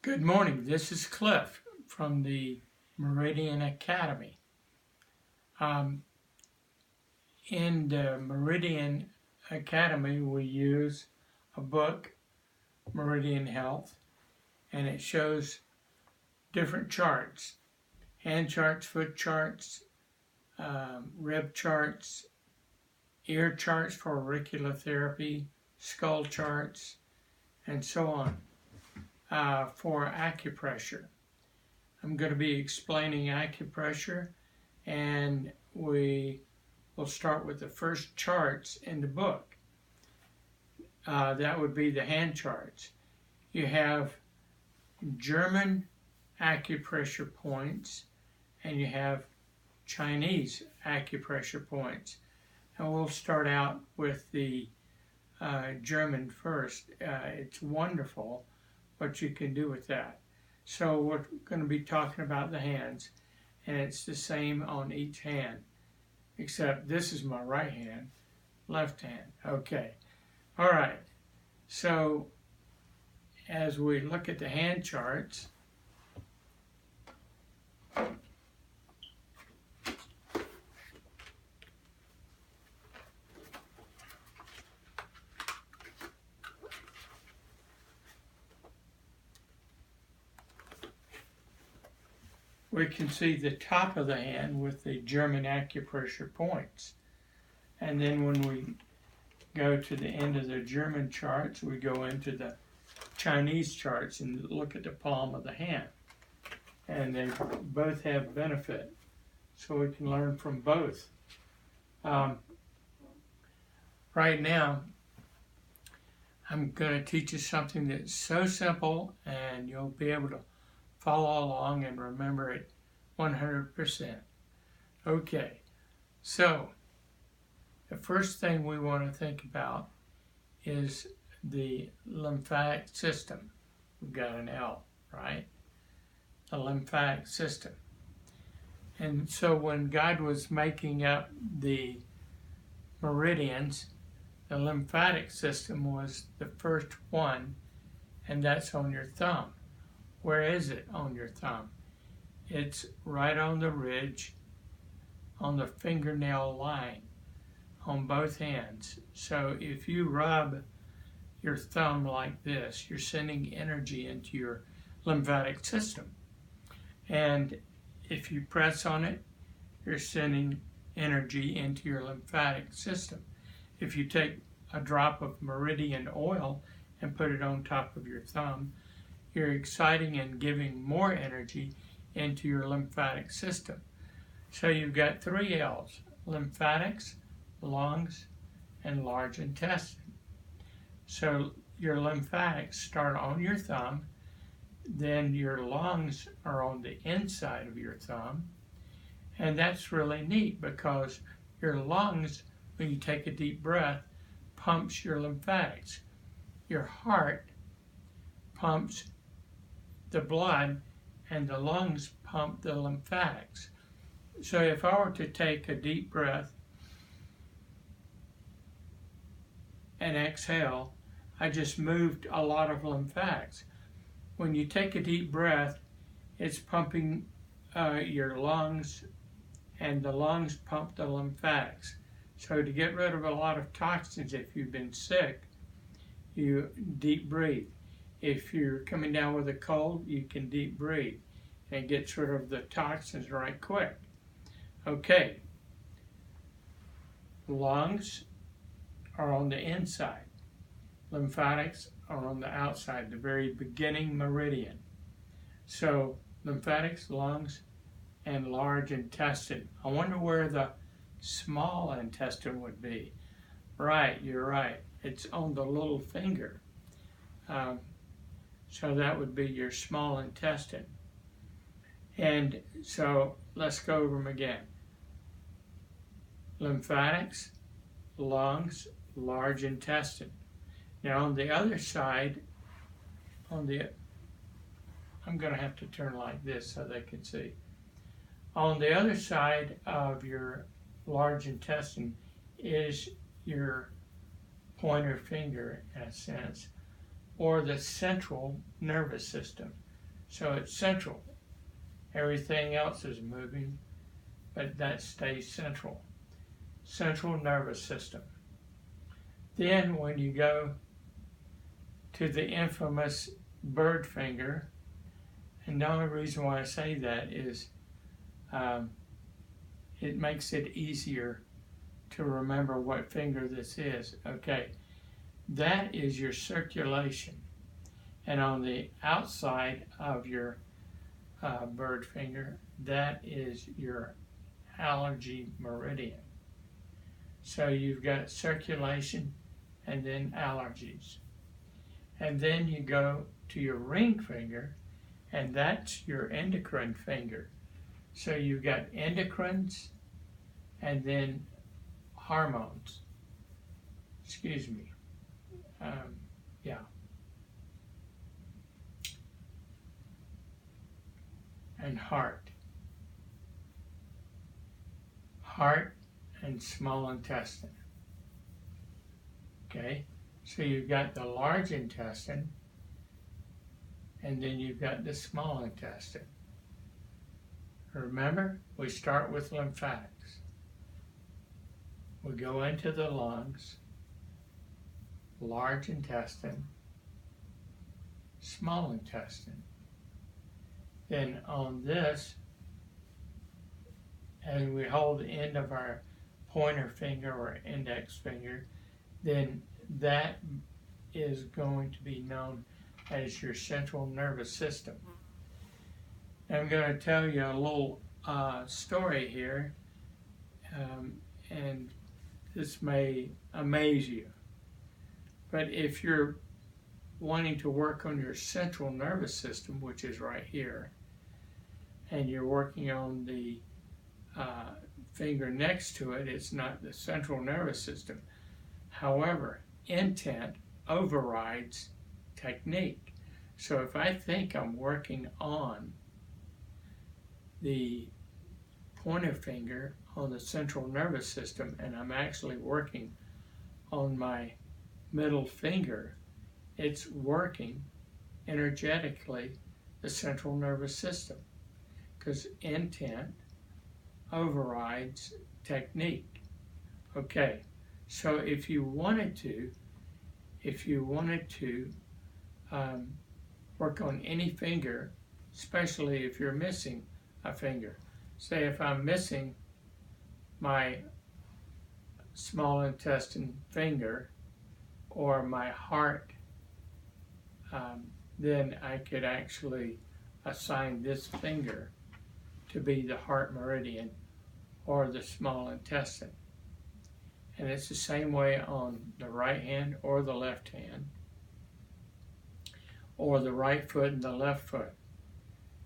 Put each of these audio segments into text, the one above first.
Good morning. This is Cliff from the Meridian Academy. In the Meridian Academy, we use a book, Meridian Health, and it shows different charts: hand charts, foot charts, rib charts, ear charts for auricular therapy, skull charts, and so on. For acupressure. I'm going to be explaining acupressure, and we will start with the first charts in the book. That would be the hand charts. You have German acupressure points, and you have Chinese acupressure points. And we'll start out with the German first. It's wonderful what you can do with that. So we're going to be talking about the hands, and it's the same on each hand, except this is my right hand, left hand. Okay. All right. So as we look at the hand charts, we can see the top of the hand with the German acupressure points. And then when we go to the end of the German charts, we go into the Chinese charts and look at the palm of the hand. And they both have benefit, so we can learn from both. Right now, I'm going to teach you something that's so simple, and you'll be able to follow along and remember it 100%. Okay, so the first thing we want to think about is the lymphatic system. We've got an L, right? The lymphatic system. And so when God was making up the meridians, the lymphatic system was the first one, and that's on your thumb. Where is it on your thumb? It's right on the ridge, on the fingernail line, on both hands. So if you rub your thumb like this, you're sending energy into your lymphatic system. And if you press on it, you're sending energy into your lymphatic system. If you take a drop of meridian oil and put it on top of your thumb, you're exciting and giving more energy into your lymphatic system. So you've got 3 L's: lymphatics, lungs, and large intestine. So your lymphatics start on your thumb, then your lungs are on the inside of your thumb, and that's really neat because your lungs, when you take a deep breath, pumps your lymphatics. Your heart pumps the blood, and the lungs pump the lymphatics. So if I were to take a deep breath and exhale, I just moved a lot of lymphatics. When you take a deep breath, it's pumping your lungs, and the lungs pump the lymphatics. So to get rid of a lot of toxins, if you've been sick, you deep breathe. If you're coming down with a cold, you can deep breathe, and it gets rid of the toxins right quick. Okay, lungs are on the inside. Lymphatics are on the outside, the very beginning meridian. So lymphatics, lungs, and large intestine. I wonder where the small intestine would be. Right, you're right. It's on the little finger. So that would be your small intestine. And so let's go over them again. Lymphatics, lungs, large intestine. Now on the other side, I'm going to have to turn like this so they can see. On the other side of your large intestine is your pointer finger, in a sense, or the central nervous system. So it's central. Everything else is moving, but that stays central. Central nervous system. Then when you go to the infamous bird finger, and the only reason why I say that is it makes it easier to remember what finger this is. Okay, that is your circulation. And on the outside of your bird finger, that is your allergy meridian. So you've got circulation and then allergies. And then you go to your ring finger, and that's your endocrine finger. So you've got endocrines and then hormones. Excuse me. Yeah. And heart. Heart and small intestine. Okay? So you've got the large intestine, and then you've got the small intestine. Remember, we start with lymphatics. We go into the lungs, large intestine, small intestine. Then on this, and we hold the end of our pointer finger or index finger, then that is going to be known as your central nervous system. I'm going to tell you a little story here, and this may amaze you. But if you're wanting to work on your central nervous system, which is right here, and you're working on the finger next to it, it's not the central nervous system. However, intent overrides technique. So if I think I'm working on the pointer finger on the central nervous system, and I'm actually working on my middle finger, it's working energetically the central nervous system, because intent overrides technique. Okay, so if you wanted to work on any finger, especially if you're missing a finger. Say if I'm missing my small intestine finger or my heart, then I could actually assign this finger to be the heart meridian or the small intestine. And it's the same way on the right hand or the left hand, or the right foot and the left foot.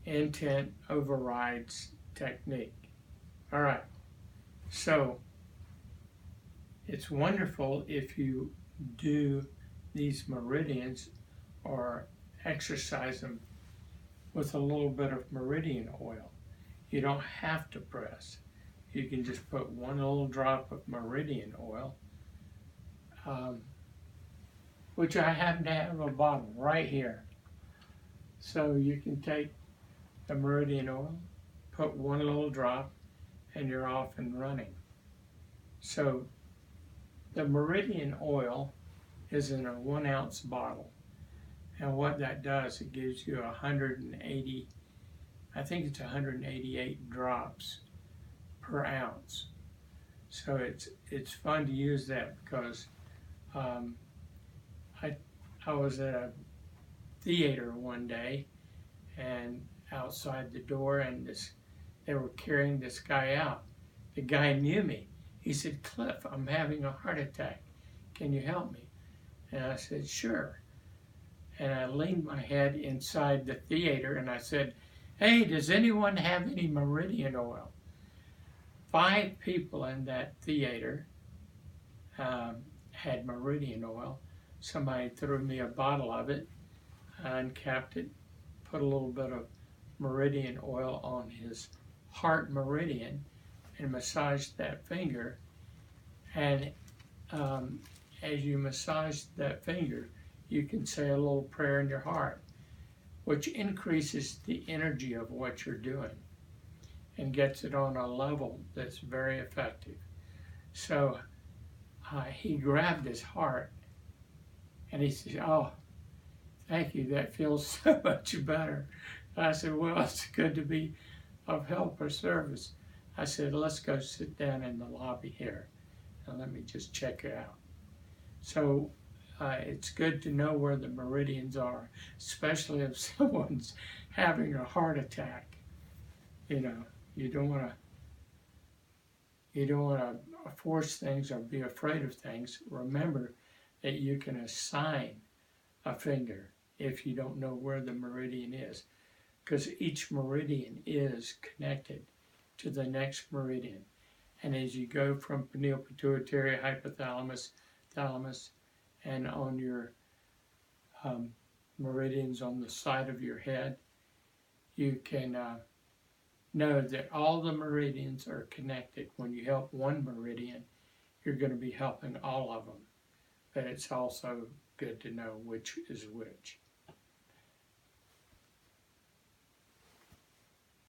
Intent overrides technique. All right, so it's wonderful if you do these meridians or exercise them with a little bit of meridian oil. You don't have to press. You can just put one little drop of meridian oil, which I happen to have a bottle right here. So you can take the meridian oil, put one little drop, and you're off and running. So the meridian oil is in a 1 ounce bottle. And what that does, it gives you 180, I think it's 188 drops per ounce. So it's fun to use that because I was at a theater one day, and outside the door, and they were carrying this guy out. The guy knew me. He said, "Cliff, I'm having a heart attack. Can you help me?" And I said, "Sure." And I leaned my head inside the theater and I said, "Hey, does anyone have any meridian oil?" 5 people in that theater had meridian oil. Somebody threw me a bottle of it. I uncapped it, put a little bit of meridian oil on his heart meridian, and massaged that finger. And as you massage that finger, you can say a little prayer in your heart, which increases the energy of what you're doing and gets it on a level that's very effective. So he grabbed his heart and he said, "Oh, thank you, that feels so much better." I said, "Well, it's good to be of help or service." I said, "Let's go sit down in the lobby here and let me just check it out." So it's good to know where the meridians are, especially if someone's having a heart attack. You know, you don't want to force things or be afraid of things. Remember that you can assign a finger if you don't know where the meridian is, because each meridian is connected to the next meridian. And as you go from pineal pituitary, hypothalamus, thalamus, and on your meridians on the side of your head, you can know that all the meridians are connected. When you help one meridian, you're going to be helping all of them. But it's also good to know which is which.